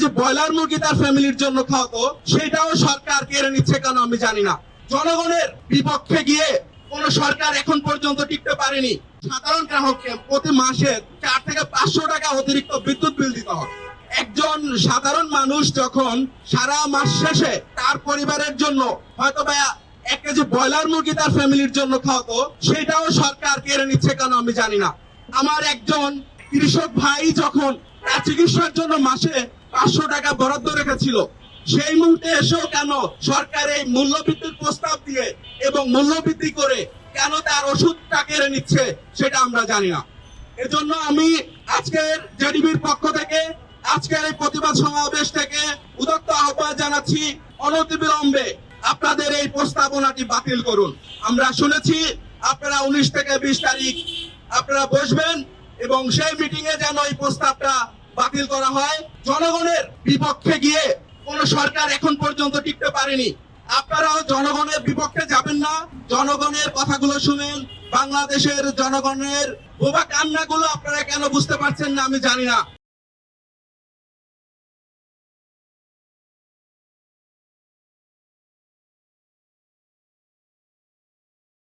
KG broiler মুরগি তার ফ্যামিলির জন্য খাওয়াতো, সেটাও সরকার কেড়ে নিচ্ছে কেন আমি জানি না। জনগণের বিপক্ষে গিয়ে কোন সরকার এখন পর্যন্ত টিকতে পারেনি। সাধারণ গ্রাহককে প্রতি মাসে 4 থেকে 500 টাকা অতিরিক্ত বিদ্যুৎ বিল দিতে হবে। একজন সাধারণ মানুষ যখন সারা মাস শেষে তার পরিবারের জন্য হয়তো বা 1 কেজি ব্রয়লার মুরগি তার ফ্যামিলির জন্য খাওয়াতো, সেটাও সরকার কেড়ে নিচ্ছে কেন আমি জানি না। আমার একজন কৃষক ভাই যখন তার চিকিৎসার জন্য মাসে 500 টাকা বরাদ্দ রেখেছিল, সেই মুহূর্তে এসেও কেন সরকার এই মূল্যবৃদ্ধির প্রস্তাব দিয়ে এবং মূল্যবৃদ্ধি করে কেন তার ওষুধটা কেড়ে নিচ্ছে সেটা আমরা জানি না। এজন্য আমি আজকের জেডিবির পক্ষ থেকে আজকের এই প্রতিবাদ সমাবেশ থেকে উদাত্ত আহ্বান জানাচ্ছি, অনতিবিলম্বে আপনাদের এই প্রস্তাবনাটি বাতিল করুন। আমরা শুনেছি আপনারা 19 থেকে 20 তারিখ আপনারা বসবেন এবং সেই মিটিং এ যেন এই প্রস্তাবটা বাতিল করা হয়। জনগণের বিপক্ষে গিয়ে কোন সরকার এখন পর্যন্ত টিকতে পারেনি। আপনারাও জনগণের বিপক্ষে যাবেন না, জনগণের কথাগুলো শুনেন। বাংলাদেশের জনগণের বোবা কান্নাগুলো আপনারা কেন বুঝতে পারছেন না আমি জানি না।